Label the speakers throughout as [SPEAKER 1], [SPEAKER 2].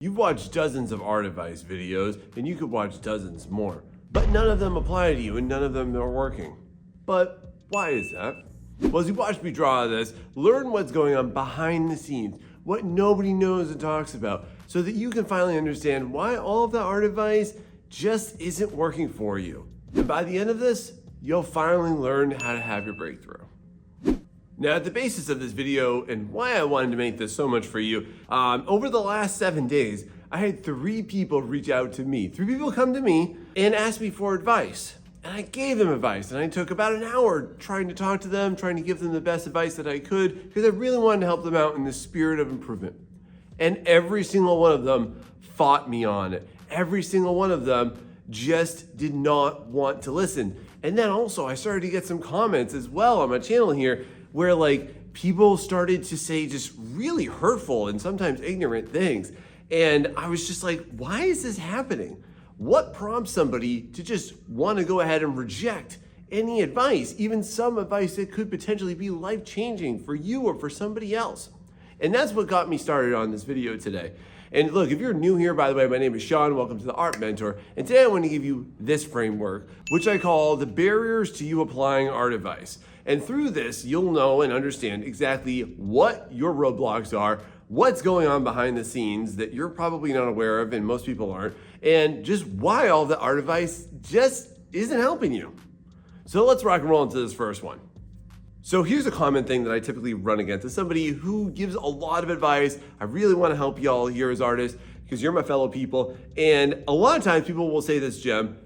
[SPEAKER 1] You've watched dozens of art advice videos, and you could watch dozens more, but none of them apply to you and none of them are working. But why is that? Well, as you watch me draw this, learn what's going on behind the scenes, what nobody knows and talks about, so that you can finally understand why all of the art advice just isn't working for you. And by the end of this, you'll finally learn how to have your breakthrough. Now, at the basis of this video and why I wanted to make this so much for you, over the last 7 days, I had 3 people reach out to me. 3 people come to me and ask me for advice. And I gave them advice, and I took about an hour trying to talk to them, trying to give them the best advice that I could, because I really wanted to help them out in the spirit of improvement. And every single one of them fought me on it. Every single one of them just did not want to listen. And then also, I started to get some comments as well on my channel here, where people started to say just really hurtful and sometimes ignorant things. And I was just like, why is this happening? What prompts somebody to just want to go ahead and reject any advice, even some advice that could potentially be life-changing for you or for somebody else? And that's what got me started on this video today. And look, if you're new here, by the way, my name is Sean. Welcome to the Art Mentor. And today I want to give you this framework, which I call the barriers to you applying art advice. And through this, you'll know and understand exactly what your roadblocks are, what's going on behind the scenes that you're probably not aware of and most people aren't, and just why all the art advice just isn't helping you. So let's rock and roll into this first one. So here's a common thing that I typically run against as somebody who gives a lot of advice. I really want to help y'all here as artists because you're my fellow people. And a lot of times people will say this gem,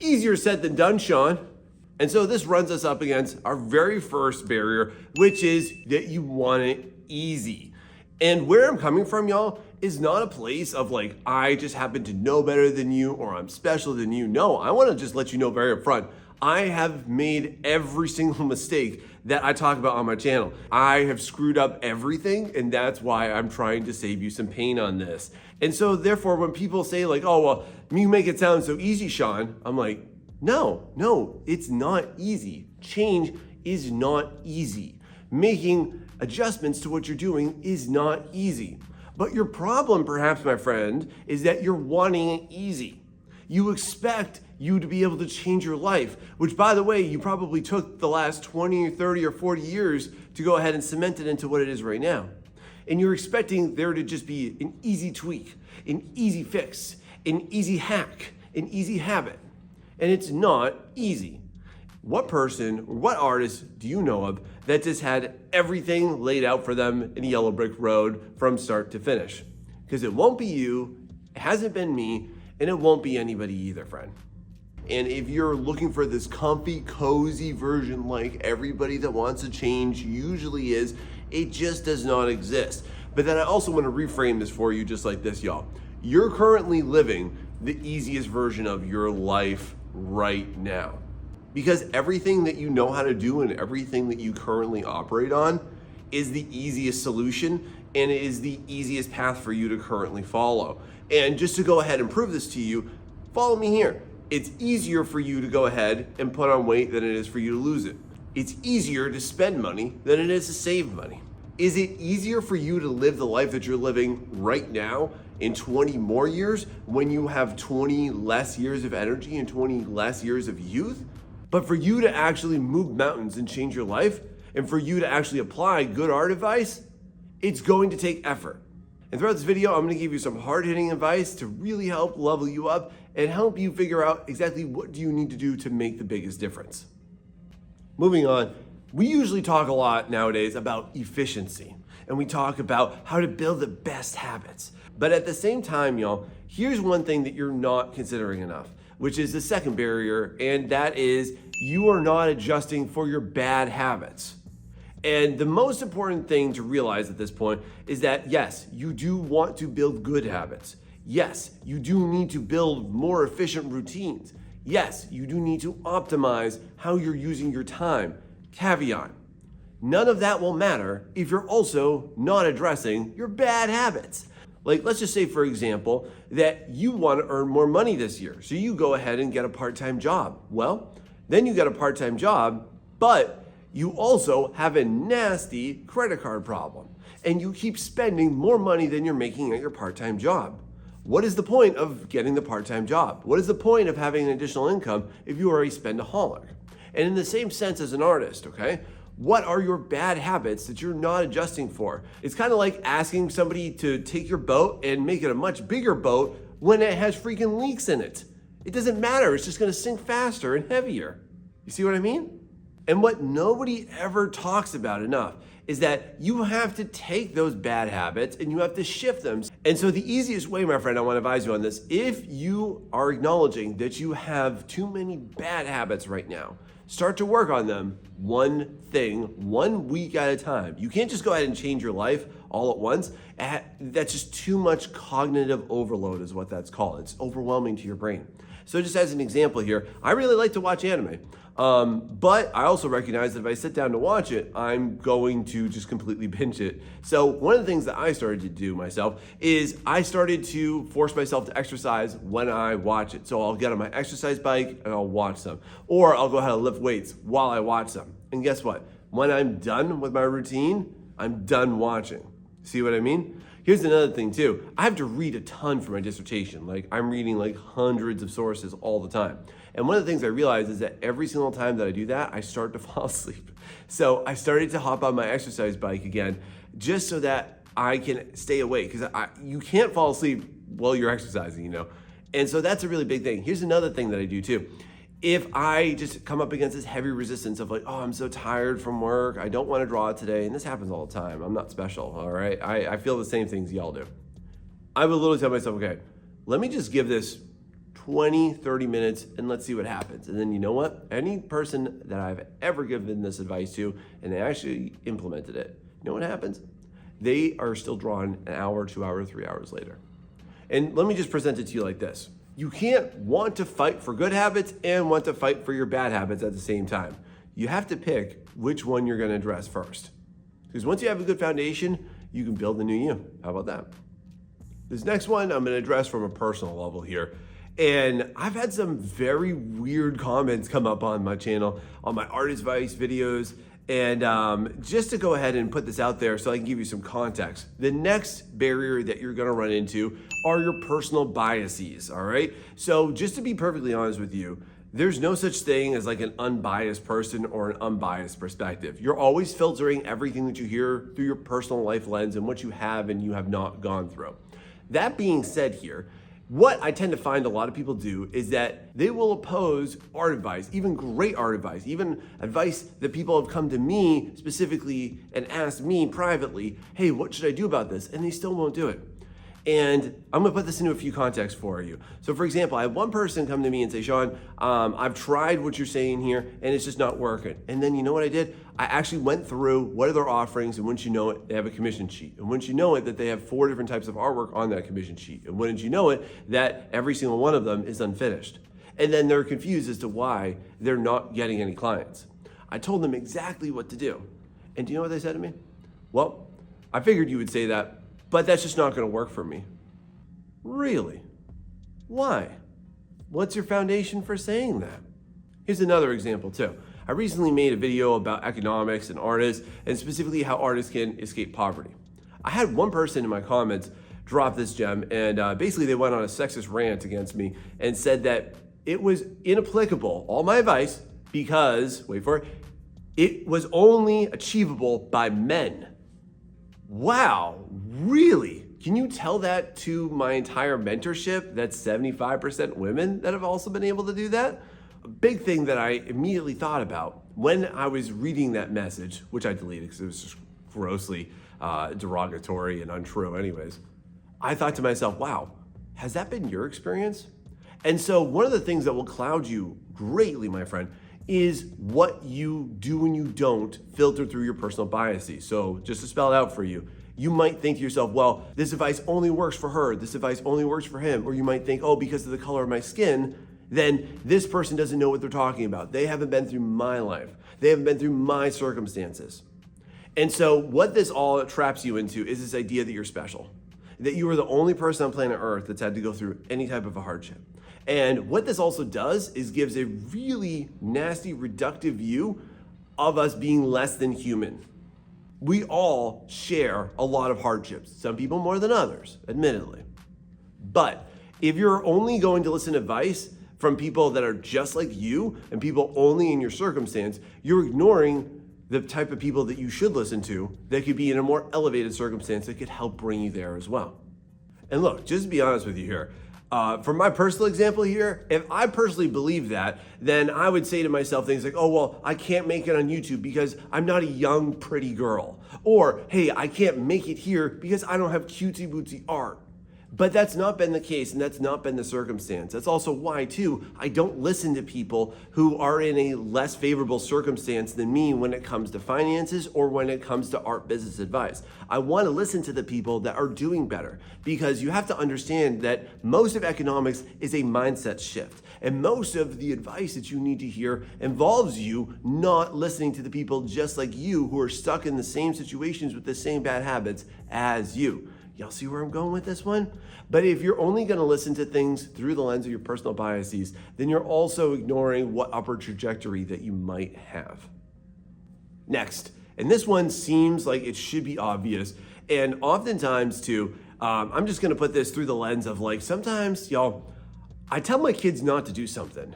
[SPEAKER 1] easier said than done, Sean. And so this runs us up against our very first barrier, which is that you want it easy. And where I'm coming from, y'all, is not a place of I just happen to know better than you or I'm special than you. No, I want to just let you know very upfront. I have made every single mistake that I talk about on my channel. I have screwed up everything, and that's why I'm trying to save you some pain on this. And so therefore, when people say oh, well, you make it sound so easy, Sean, I'm like, no, it's not easy. Change is not easy. Making adjustments to what you're doing is not easy. But your problem, perhaps, my friend, is that you're wanting it easy. You expect you to be able to change your life, which, by the way, you probably took the last 20 or 30 or 40 years to go ahead and cement it into what it is right now. And you're expecting there to just be an easy tweak, an easy fix, an easy hack, an easy habit. And it's not easy. What person or what artist do you know of that just had everything laid out for them in a yellow brick road from start to finish? Because it won't be you, it hasn't been me, and it won't be anybody either, friend. And if you're looking for this comfy, cozy version like everybody that wants to change usually is, it just does not exist. But then I also want to reframe this for you just like this, y'all. You're currently living the easiest version of your life right now. Because everything that you know how to do and everything that you currently operate on is the easiest solution and it is the easiest path for you to currently follow. And just to go ahead and prove this to you, follow me here. It's easier for you to go ahead and put on weight than it is for you to lose it. It's easier to spend money than it is to save money. Is it easier for you to live the life that you're living right now in 20 more years when you have 20 less years of energy and 20 less years of youth? But for you to actually move mountains and change your life, and for you to actually apply good art advice, it's going to take effort. And throughout this video, I'm going to give you some hard-hitting advice to really help level you up and help you figure out exactly what do you need to do to make the biggest difference. Moving on, we usually talk a lot nowadays about efficiency, and we talk about how to build the best habits. But at the same time, y'all, here's one thing that you're not considering enough, which is the second barrier, and that is you are not adjusting for your bad habits. And the most important thing to realize at this point is that yes, you do want to build good habits. Yes, you do need to build more efficient routines. Yes, you do need to optimize how you're using your time. Caveat, none of that will matter if you're also not addressing your bad habits. Let's just say, for example, that you want to earn more money this year. So you go ahead and get a part-time job. Well, then you get a part-time job, but you also have a nasty credit card problem. And you keep spending more money than you're making at your part-time job. What is the point of getting the part-time job? What is the point of having an additional income if you are a spendaholic? And in the same sense as an artist, okay? What are your bad habits that you're not adjusting for? It's kind of like asking somebody to take your boat and make it a much bigger boat when it has freaking leaks in it. It doesn't matter, it's just gonna sink faster and heavier. You see what I mean? And what nobody ever talks about enough is that you have to take those bad habits and you have to shift them. And so the easiest way, my friend, I want to advise you on this, if you are acknowledging that you have too many bad habits right now, start to work on them one thing, 1 week at a time. You can't just go ahead and change your life all at once. That's just too much cognitive overload is what that's called. It's overwhelming to your brain. So just as an example here, I really like to watch anime. But I also recognize that if I sit down to watch it, I'm going to just completely binge it. So one of the things that I started to do myself is I started to force myself to exercise when I watch it. So I'll get on my exercise bike and I'll watch some. Or I'll go ahead and lift weights while I watch them. And guess what? When I'm done with my routine, I'm done watching. See what I mean? Here's another thing too. I have to read a ton for my dissertation. Like I'm reading like hundreds of sources all the time. And one of the things I realized is that every single time that I do that, I start to fall asleep. So I started to hop on my exercise bike again, just so that I can stay awake. Because you can't fall asleep while you're exercising, you know? And so that's a really big thing. Here's another thing that I do too. If I just come up against this heavy resistance of like, oh, I'm so tired from work, I don't want to draw today, and this happens all the time. I'm not special, all right? I feel the same things y'all do. I would literally tell myself, okay, let me just give this 20, 30 minutes and let's see what happens. And then you know what? Any person that I've ever given this advice to and they actually implemented it, you know what happens? They are still drawing an hour, 2 hours, 3 hours later. And let me just present it to you like this. You can't want to fight for good habits and want to fight for your bad habits at the same time. You have to pick which one you're going to address first. Because once you have a good foundation, you can build the new you. How about that? This next one I'm going to address from a personal level here. And I've had some very weird comments come up on my channel, on my art advice videos. And just to go ahead and put this out there so I can give you some context, the next barrier that you're gonna run into are your personal biases, all right? So just to be perfectly honest with you, there's no such thing as like an unbiased person or an unbiased perspective. You're always filtering everything that you hear through your personal life lens and what you have and you have not gone through. That being said here, what I tend to find a lot of people do is that they will oppose art advice, even great art advice, even advice that people have come to me specifically and asked me privately, hey, what should I do about this? And they still won't do it. And I'm gonna put this into a few contexts for you. So for example, I had one person come to me and say, Sean, I've tried what you're saying here and it's just not working. And then you know what I did? I actually went through what are their offerings, and wouldn't you know it, they have a commission sheet. And wouldn't you know it, that they have 4 different types of artwork on that commission sheet. And wouldn't you know it, that every single one of them is unfinished. And then they're confused as to why they're not getting any clients. I told them exactly what to do. And do you know what they said to me? Well, I figured you would say that, but that's just not gonna work for me. Really? Why? What's your foundation for saying that? Here's another example too. I recently made a video about economics and artists, and specifically how artists can escape poverty. I had one person in my comments drop this gem, and basically they went on a sexist rant against me and said that it was inapplicable, all my advice, because, wait for it, it was only achievable by men. Wow, really? Can you tell that to my entire mentorship? That's 75% women that have also been able to do that? A big thing that I immediately thought about when I was reading that message, which I deleted because it was just grossly derogatory and untrue anyways, I thought to myself, wow, has that been your experience? And so one of the things that will cloud you greatly, my friend, is what you do and you don't filter through your personal biases. So just to spell it out for you, you might think to yourself, well, this advice only works for her, this advice only works for him. Or you might think, oh, because of the color of my skin, then this person doesn't know what they're talking about. They haven't been through my life. They haven't been through my circumstances. And so what this all traps you into is this idea that you're special, that you are the only person on planet Earth that's had to go through any type of a hardship. And what this also does is gives a really nasty, reductive view of us being less than human. We all share a lot of hardships, some people more than others, admittedly. But If you're only going to listen to advice from people that are just like you and people only in your circumstance, you're ignoring the type of people that you should listen to that could be in a more elevated circumstance that could help bring you there as well. And look, just to be honest with you here, from my personal example here, if I personally believe that, then I would say to myself things like, oh, well, I can't make it on YouTube because I'm not a young, pretty girl. Or, hey, I can't make it here because I don't have cutesy bootsy art. But that's not been the case, and that's not been the circumstance. That's also why, too, I don't listen to people who are in a less favorable circumstance than me when it comes to finances or when it comes to art business advice. I want to listen to the people that are doing better, because you have to understand that most of economics is a mindset shift. And most of the advice that you need to hear involves you not listening to the people just like you who are stuck in the same situations with the same bad habits as you. Y'all see where I'm going with this one? But if you're only going to listen to things through the lens of your personal biases, then you're also ignoring what upward trajectory that you might have. Next, and this one seems like it should be obvious, and oftentimes too, I'm just going to put this through the lens of like, sometimes, y'all, I tell my kids not to do something,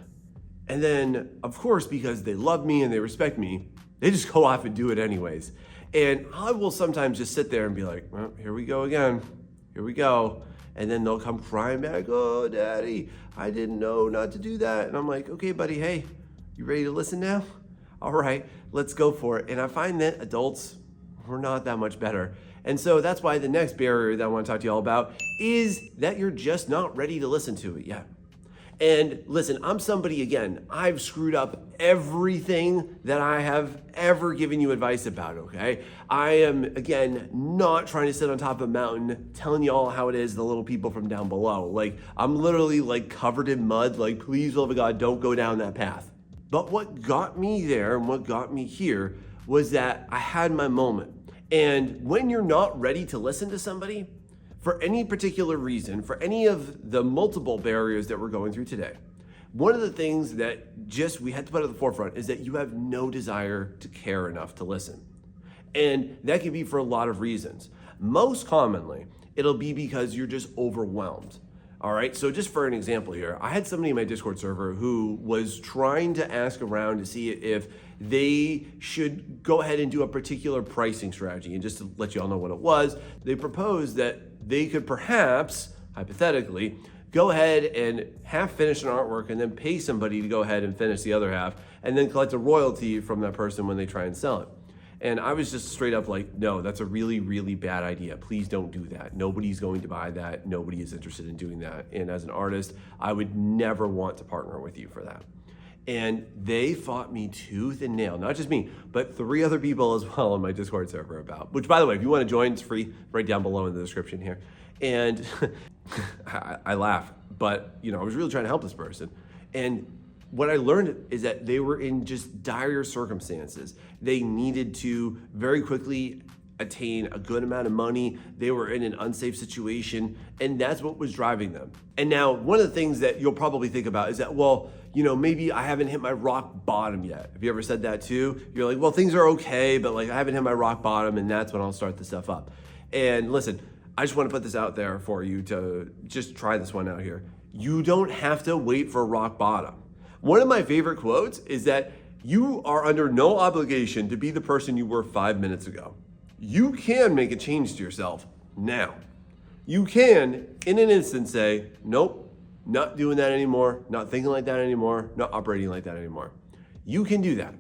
[SPEAKER 1] and then, of course, because they love me and they respect me, they just go off and do it anyways. And I will sometimes just sit there and be like, well, here we go again. Here we go. And then they'll come crying back, oh, Daddy, I didn't know not to do that. And I'm like, okay, buddy, hey, you ready to listen now? All right, let's go for it. And I find that adults, we're not that much better. And so that's why the next barrier that I want to talk to you all about is that you're just not ready to listen to it yet. And listen, I'm somebody, again, I've screwed up everything that I have ever given you advice about, okay? I am, again, not trying to sit on top of a mountain telling you all how it is, the little people from down below. Like, I'm literally like covered in mud, like, please, love of God, don't go down that path. But what got me there and what got me here was that I had my moment. And when you're not ready to listen to somebody, for any particular reason, for any of the multiple barriers that we're going through today, one of the things that just we had to put at the forefront is that you have no desire to care enough to listen. And that can be for a lot of reasons. Most commonly, it'll be because you're just overwhelmed. All right, so just for an example here, I had somebody in my Discord server who was trying to ask around to see if they should go ahead and do a particular pricing strategy. And just to let you all know what it was, they proposed that they could perhaps, hypothetically, go ahead and half finish an artwork and then pay somebody to go ahead and finish the other half and then collect a royalty from that person when they try and sell it. And I was just straight up like, no, that's a really, really bad idea. Please don't do that. Nobody's going to buy that. Nobody is interested in doing that. And as an artist, I would never want to partner with you for that. And they fought me tooth and nail, not just me, but 3 other people as well on my Discord server about, which by the way, if you want to join, it's free right down below in the description here. And I laugh, but I was really trying to help this person. And what I learned is that they were in just dire circumstances. They needed to very quickly attain a good amount of money. They were in an unsafe situation, and that's what was driving them. And now, one of the things that you'll probably think about is that, well, maybe I haven't hit my rock bottom yet. Have you ever said that too? You're like, well, things are okay, but like I haven't hit my rock bottom, and that's when I'll start the stuff up. And listen, I just want to put this out there for you to just try this one out here. You don't have to wait for rock bottom. One of my favorite quotes is that you are under no obligation to be the person you were 5 minutes ago. You can make a change to yourself now. You can, in an instant, say, nope, not doing that anymore, not thinking like that anymore, not operating like that anymore. You can do that.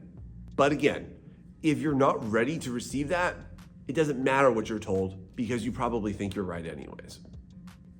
[SPEAKER 1] But again, if you're not ready to receive that, it doesn't matter what you're told because you probably think you're right anyways.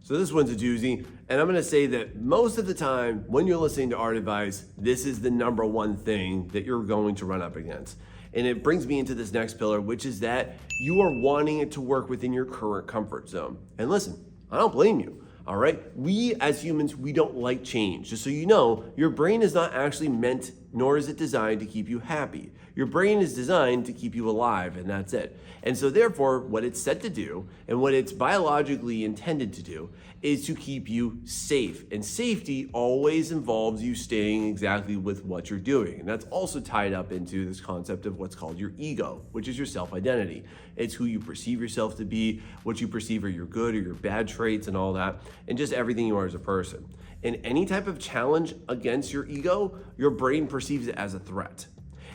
[SPEAKER 1] So this one's a doozy, and I'm gonna say that most of the time when you're listening to art advice, this is the number one thing that you're going to run up against. And it brings me into this next pillar, which is that you are wanting it to work within your current comfort zone. And listen, I don't blame you, all right? We as humans, we don't like change. Just so you know, your brain is not actually meant nor is it designed to keep you happy. Your brain is designed to keep you alive, and that's it. And so therefore, what it's set to do, and what it's biologically intended to do, is to keep you safe. And safety always involves you staying exactly with what you're doing. And that's also tied up into this concept of what's called your ego, which is your self-identity. It's who you perceive yourself to be, what you perceive are your good or your bad traits and all that, and just everything you are as a person. And any type of challenge against your ego, your brain perceives it as a threat.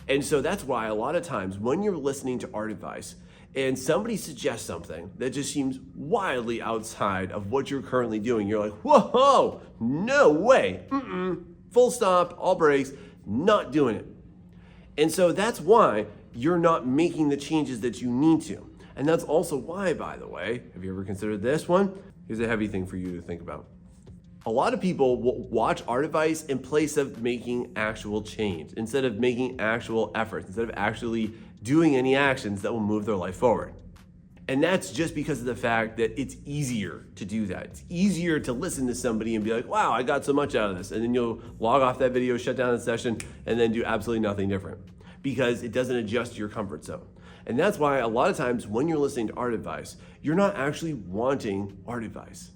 [SPEAKER 1] And so that's why a lot of times when you're listening to art advice and somebody suggests something that just seems wildly outside of what you're currently doing, you're like, whoa, no way, full stop, all brakes, not doing it. And so that's why you're not making the changes that you need to. And that's also why, by the way, have you ever considered this one? Here's a heavy thing for you to think about. A lot of people will watch art advice in place of making actual change, instead of making actual efforts, instead of actually doing any actions that will move their life forward. And that's just because of the fact that it's easier to do that. It's easier to listen to somebody and be like, wow, I got so much out of this. And then you'll log off that video, shut down the session, and then do absolutely nothing different because it doesn't adjust to your comfort zone. And that's why a lot of times when you're listening to art advice, you're not actually wanting art advice.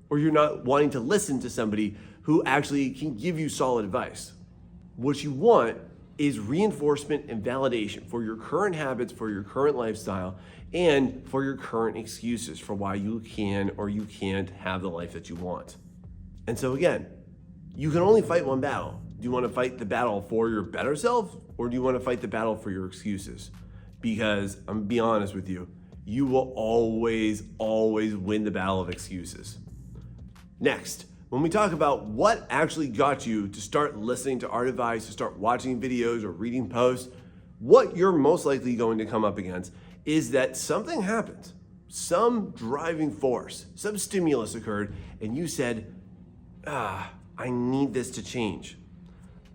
[SPEAKER 1] Or you're not wanting to listen to somebody who actually can give you solid advice. What you want is reinforcement and validation for your current habits, for your current lifestyle, and for your current excuses for why you can or you can't have the life that you want. And so again, you can only fight one battle. Do you want to fight the battle for your better self, or do you want to fight the battle for your excuses? Because I'm gonna be honest with you, you will always win the battle of excuses. Next, when we talk about what actually got you to start listening to art advice, to start watching videos or reading posts, what you're most likely going to come up against is that something happened. Some driving force, some stimulus occurred, and you said, I need this to change.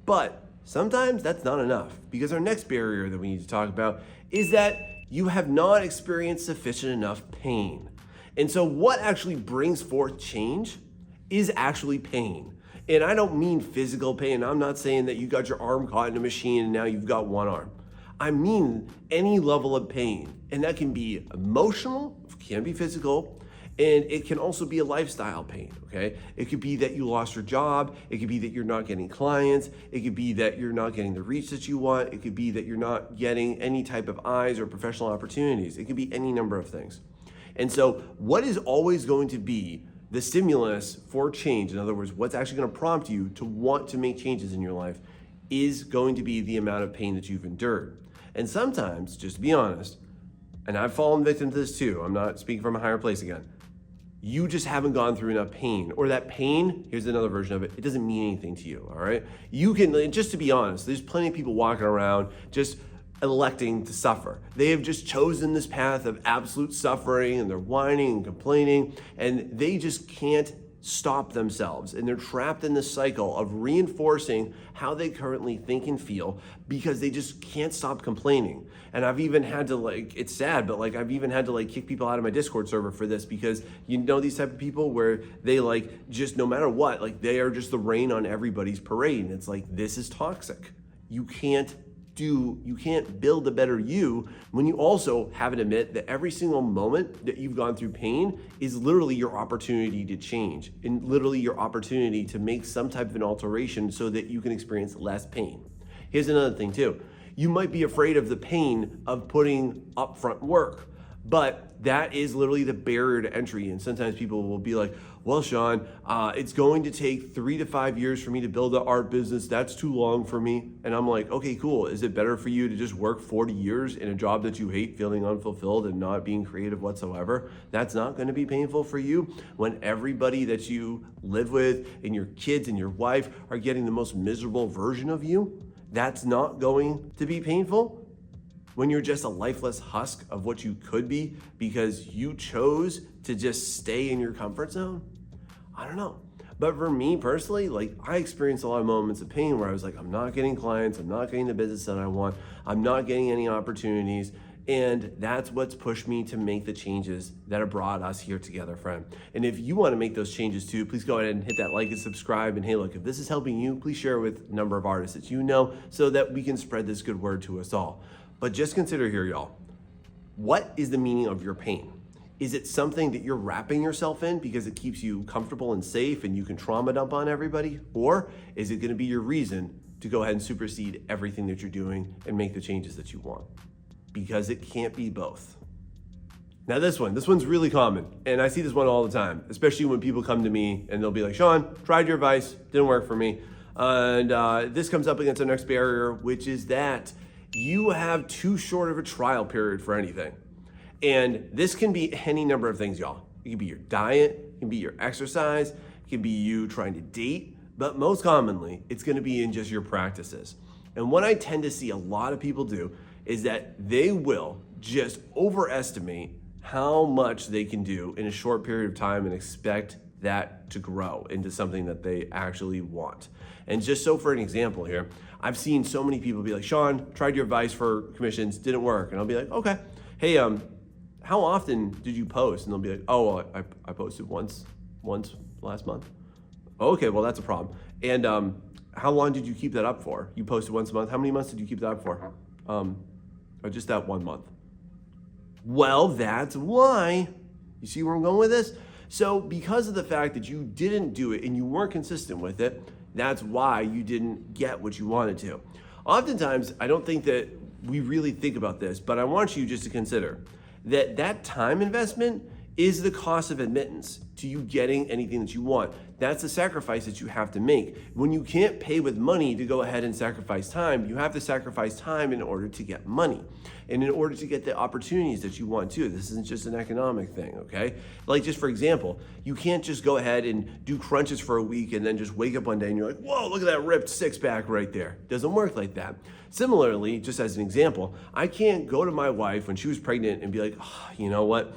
[SPEAKER 1] But sometimes that's not enough, because our next barrier that we need to talk about is that you have not experienced sufficient enough pain. And so what actually brings forth change is actually pain. And I don't mean physical pain. I'm not saying that you got your arm caught in a machine and now you've got one arm. I mean any level of pain. And that can be emotional, can be physical, and it can also be a lifestyle pain, okay? It could be that you lost your job. It could be that you're not getting clients. It could be that you're not getting the reach that you want. It could be that you're not getting any type of eyes or professional opportunities. It could be any number of things. And so what is always going to be the stimulus for change, in other words, what's actually going to prompt you to want to make changes in your life, is going to be the amount of pain that you've endured. And sometimes, just to be honest, and I've fallen victim to this too, I'm not speaking from a higher place again, you just haven't gone through enough pain, or that pain, here's another version of it, it doesn't mean anything to you, all right? You can, just to be honest, there's plenty of people walking around just electing to suffer. They have just chosen this path of absolute suffering, and they're whining and complaining, and they just can't stop themselves. And they're trapped in this cycle of reinforcing how they currently think and feel because they just can't stop complaining. And I've even had to, it's sad, but I've even had to kick people out of my Discord server for this, because you know these type of people where they just no matter what, they are just the rain on everybody's parade. And it's this is toxic. You can't build a better you when you also haven't admit that every single moment that you've gone through pain is literally your opportunity to change, and literally your opportunity to make some type of an alteration so that you can experience less pain. Here's another thing too. You might be afraid of the pain of putting upfront work, but that is literally the barrier to entry. And sometimes people will be like, well, Sean, it's going to take 3 to 5 years for me to build an art business. That's too long for me. And I'm like, okay, cool. Is it better for you to just work 40 years in a job that you hate, feeling unfulfilled and not being creative whatsoever? That's not going to be painful for you when everybody that you live with and your kids and your wife are getting the most miserable version of you. That's not going to be painful. When you're just a lifeless husk of what you could be because you chose to just stay in your comfort zone? I don't know. But for me personally, I experienced a lot of moments of pain where I was I'm not getting clients, I'm not getting the business that I want, I'm not getting any opportunities. And that's what's pushed me to make the changes that have brought us here together, friend. And if you want to make those changes too, please go ahead and hit that like and subscribe. And hey, look, if this is helping you, please share it with a number of artists that you know so that we can spread this good word to us all. But just consider here, y'all, what is the meaning of your pain? Is it something that you're wrapping yourself in because it keeps you comfortable and safe and you can trauma dump on everybody? Or is it going to be your reason to go ahead and supersede everything that you're doing and make the changes that you want? Because it can't be both. Now this one's really common, and I see this one all the time, especially when people come to me and they'll be like, Sean, tried your advice, didn't work for me. And this comes up against the next barrier, which is that you have too short of a trial period for anything. And this can be any number of things, y'all. It can be your diet, it can be your exercise, it can be you trying to date, but most commonly, it's gonna be in just your practices. And what I tend to see a lot of people do is that they will just overestimate how much they can do in a short period of time and expect that to grow into something that they actually want. And just so for an example here, I've seen so many people be like, Sean, tried your advice for commissions, didn't work. And I'll be like, okay, hey, how often did you post? And they'll be like, oh, well, I posted once last month. Okay, well, that's a problem. And how long did you keep that up for? You posted once a month. How many months did you keep that up for? Or just that 1 month. Well, that's why. You see where I'm going with this? So because of the fact that you didn't do it and you weren't consistent with it, that's why you didn't get what you wanted to. Oftentimes, I don't think that we really think about this, but I want you just to consider that that time investment is the cost of admittance to you getting anything that you want. That's the sacrifice that you have to make. When you can't pay with money to go ahead and sacrifice time, you have to sacrifice time in order to get money and in order to get the opportunities that you want to. This isn't just an economic thing, okay? Like just for example, you can't just go ahead and do crunches for a week and then just wake up one day and you're like, whoa, look at that ripped six pack right there. It doesn't work like that. Similarly, just as an example, I can't go to my wife when she was pregnant and be like, oh, you know what?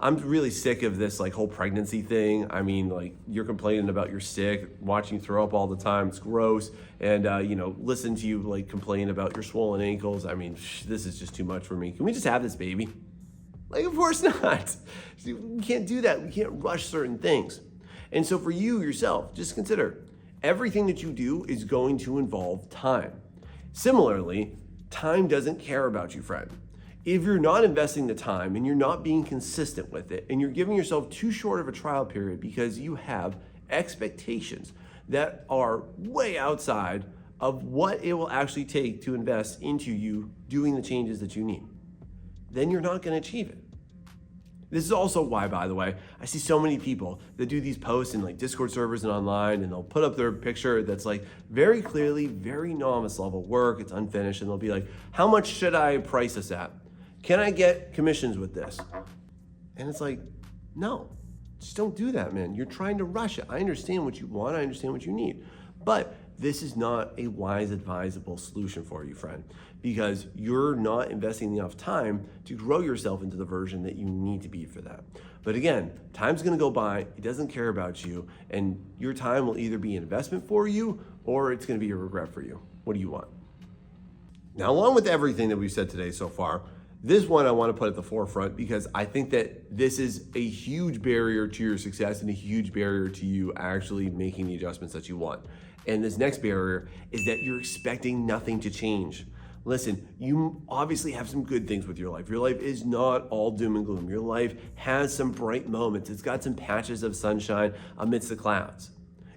[SPEAKER 1] I'm really sick of this like whole pregnancy thing. I mean, like you're complaining about you're sick, watching you throw up all the time. It's gross. And, listen to you like complain about your swollen ankles. I mean, this is just too much for me. Can we just have this baby? Like, of course not. We can't do that. We can't rush certain things. And so for you yourself, just consider everything that you do is going to involve time. Similarly, time doesn't care about you, friend. If you're not investing the time and you're not being consistent with it and you're giving yourself too short of a trial period because you have expectations that are way outside of what it will actually take to invest into you doing the changes that you need, then you're not going to achieve it. This is also why, by the way, I see so many people that do these posts in like Discord servers and online, and they'll put up their picture that's like very clearly, very novice level work, it's unfinished, and they'll be like, how much should I price this at? Can I get commissions with this? And it's like, no, just don't do that, man. You're trying to rush it. I understand what you want. I understand what you need. But this is not a wise, advisable solution for you, friend, because you're not investing enough time to grow yourself into the version that you need to be for that. But again, time's gonna go by. It doesn't care about you. And your time will either be an investment for you or it's gonna be a regret for you. What do you want? Now, along with everything that we've said today so far, this one I want to put at the forefront because I think that this is a huge barrier to your success and a huge barrier to you actually making the adjustments that you want. And this next barrier is that you're expecting nothing to change. Listen, you obviously have some good things with your life. Your life is not all doom and gloom. Your life has some bright moments. It's got some patches of sunshine amidst the clouds,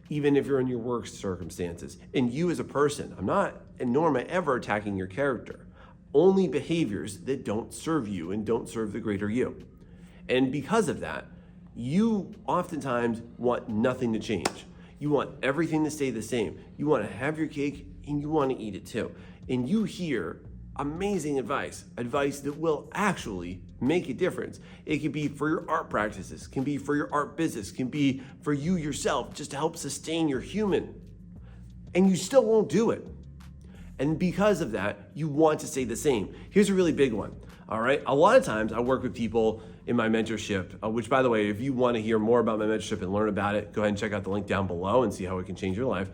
[SPEAKER 1] even if you're in your work circumstances. And you as a person, I'm not, and nor am I ever attacking your character. Only behaviors that don't serve you and don't serve the greater you. And because of that, you oftentimes want nothing to change. You want everything to stay the same. You want to have your cake and you want to eat it too. And you hear amazing advice that will actually make a difference. It can be for your art practices, can be for your art business, can be for you yourself, just to help sustain your human. And you still won't do it. And because of that, you want to stay the same. Here's a really big one, all right? A lot of times I work with people in my mentorship, which by the way, if you want to hear more about my mentorship and learn about it, go ahead and check out the link down below and see how it can change your life.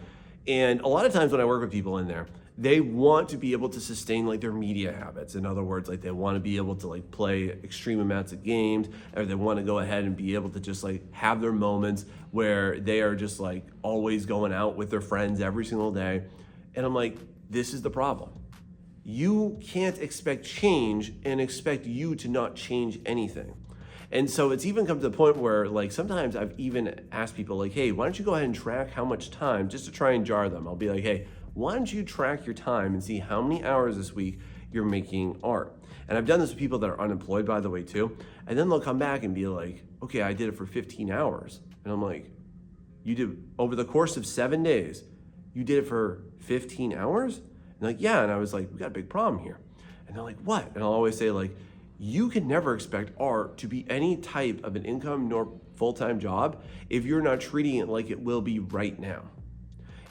[SPEAKER 1] And a lot of times when I work with people in there, They want to be able to sustain like their media habits. In other words, like they want to be able to like play extreme amounts of games, or they want to go ahead and be able to just like have their moments where they are just like always going out with their friends every single day. And I'm like, this is the problem. You can't expect change and expect you to not change anything. And so it's even come to the point where like sometimes I've even asked people like, hey, why don't you go ahead and track how much time, just to try and jar them. I'll be like, hey, why don't you track your time and see how many hours this week you're making art? And I've done this with people that are unemployed, by the way, too. And then they'll come back and be like, okay, I did it for 15 hours. And I'm like, you did over the course of 7 days, you did it for 15 hours? And they're like, yeah. And I was like, we got a big problem here. And they're like, what? And I'll always say like, you can never expect art to be any type of an income nor full-time job if you're not treating it like it will be right now.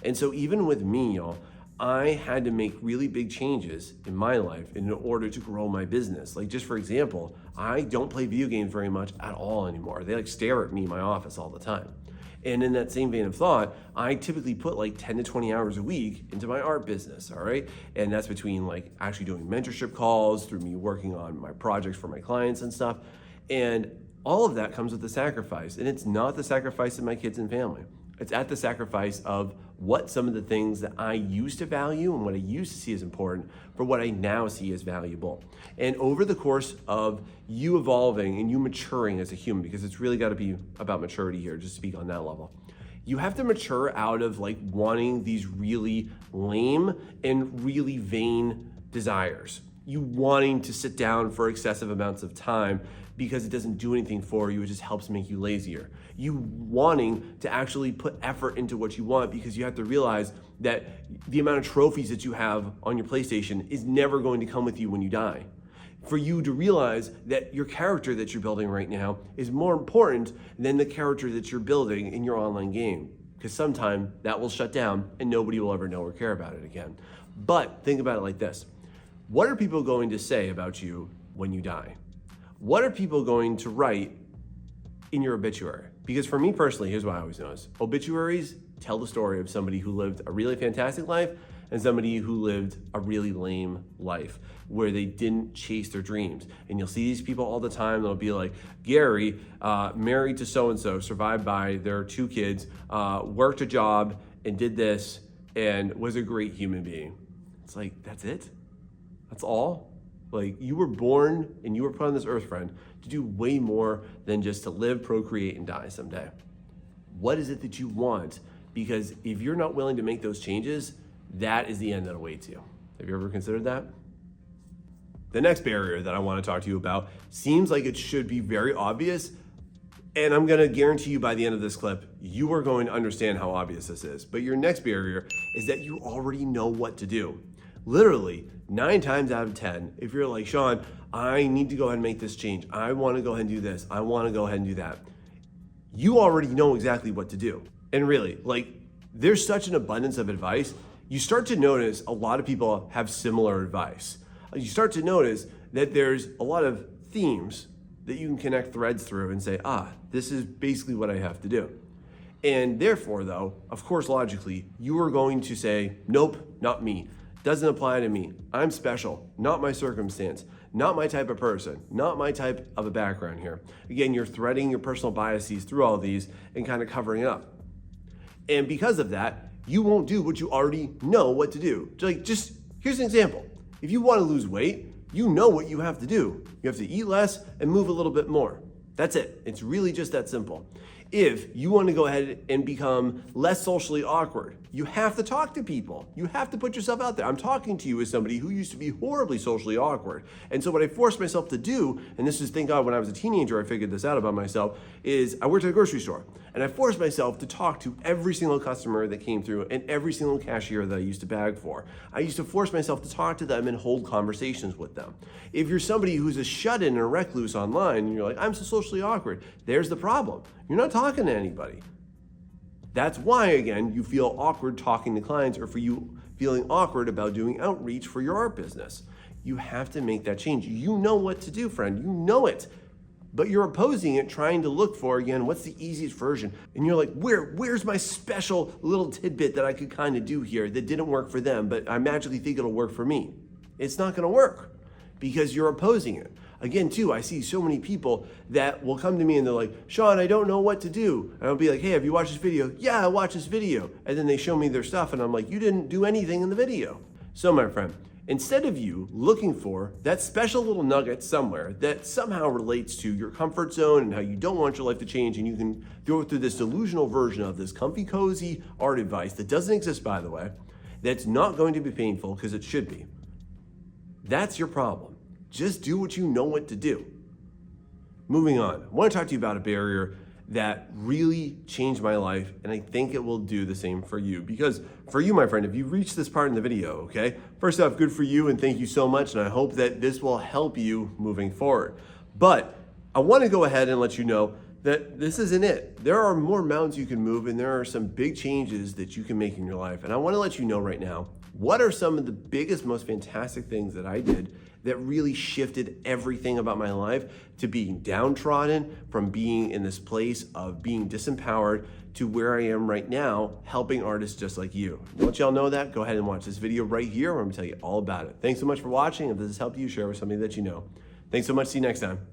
[SPEAKER 1] And so even with me, y'all, I had to make really big changes in my life in order to grow my business. Like just for example, I don't play video games very much at all anymore. They like stare at me in my office all the time. And in that same vein of thought, I typically put like 10 to 20 hours a week into my art business, all right? And that's between like actually doing mentorship calls, through me working on my projects for my clients and stuff. And all of that comes with a sacrifice. And it's not the sacrifice of my kids and family. It's at the sacrifice of what some of the things that I used to value and what I used to see as important for what I now see as valuable. And over the course of you evolving and you maturing as a human, because it's really got to be about maturity here, just speak on that level. You have to mature out of like wanting these really lame and really vain desires. You wanting to sit down for excessive amounts of time because it doesn't do anything for you, it just helps make you lazier. You wanting to actually put effort into what you want because you have to realize that the amount of trophies that you have on your PlayStation is never going to come with you when you die. For you to realize that your character that you're building right now is more important than the character that you're building in your online game. Because sometime that will shut down and nobody will ever know or care about it again. But think about it like this. What are people going to say about you when you die? What are people going to write in your obituary? Because for me personally, here's what I always notice. Obituaries tell the story of somebody who lived a really fantastic life and somebody who lived a really lame life where they didn't chase their dreams. And you'll see these people all the time. They'll be like, Gary, married to so-and-so, survived by their 2 kids, worked a job and did this and was a great human being. It's like, that's it? That's all? Like, you were born and you were put on this earth, friend, to do way more than just to live, procreate, and die someday. What is it that you want? Because if you're not willing to make those changes, that is the end that awaits you. Have you ever considered that? The next barrier that I want to talk to you about seems like it should be very obvious, and I'm going to guarantee you by the end of this clip, you are going to understand how obvious this is. But your next barrier is that you already know what to do. Literally, 9 times out of 10, if you're like, Sean, I need to go ahead and make this change. I want to go ahead and do this. I want to go ahead and do that. You already know exactly what to do. And really, like, there's such an abundance of advice. You start to notice a lot of people have similar advice. You start to notice that there's a lot of themes that you can connect threads through and say, this is basically what I have to do. And therefore, though, of course, logically, you are going to say, nope, not me. Doesn't apply to me. I'm special, not my circumstance, not my type of person, not my type of a background here. Again, you're threading your personal biases through all these and kind of covering it up. And because of that, you won't do what you already know what to do. Just here's an example. If you want to lose weight, you know what you have to do. You have to eat less and move a little bit more. That's it. It's really just that simple. If you want to go ahead and become less socially awkward, you have to talk to people. You have to put yourself out there. I'm talking to you as somebody who used to be horribly socially awkward. And so what I forced myself to do, and this is, thank God, when I was a teenager, I figured this out about myself, is I worked at a grocery store. And I forced myself to talk to every single customer that came through and every single cashier that I used to bag for. I used to force myself to talk to them and hold conversations with them. If you're somebody who's a shut-in and a recluse online, and you're like, I'm so socially awkward, there's the problem. You're not talking to anybody. That's why, again, you feel awkward talking to clients, or for you feeling awkward about doing outreach for your art business. You have to make that change. You know what to do, friend. You know it. but you're opposing it, trying to look for, again, what's the easiest version? And you're like, where's my special little tidbit that I could kind of do here that didn't work for them, but I magically think it'll work for me? It's not gonna work because you're opposing it. Again, too, I see so many people that will come to me and they're like, Sean, I don't know what to do. And I'll be like, hey, have you watched this video? Yeah, I watched this video. And then they show me their stuff and I'm like, you didn't do anything in the video. So my friend, instead of you looking for that special little nugget somewhere that somehow relates to your comfort zone and how you don't want your life to change, and you can go through this delusional version of this comfy, cozy art advice that doesn't exist, by the way, that's not going to be painful because it should be. That's your problem. Just do what you know what to do. Moving on, I want to talk to you about a barrier that really changed my life, and I think it will do the same for you. Because for you, my friend, if you reached this part in the video, okay, first off, good for you and thank you so much, and I hope that this will help you moving forward. But I want to go ahead and let you know that this isn't it. There are more mountains you can move, and there are some big changes that you can make in your life. And I want to let you know right now, what are some of the biggest, most fantastic things that I did that really shifted everything about my life to being downtrodden, from being in this place of being disempowered to where I am right now, helping artists just like you. Once y'all know that, go ahead and watch this video right here where I'm gonna tell you all about it. Thanks so much for watching. If this has helped you, share with somebody that you know. Thanks so much. See you next time.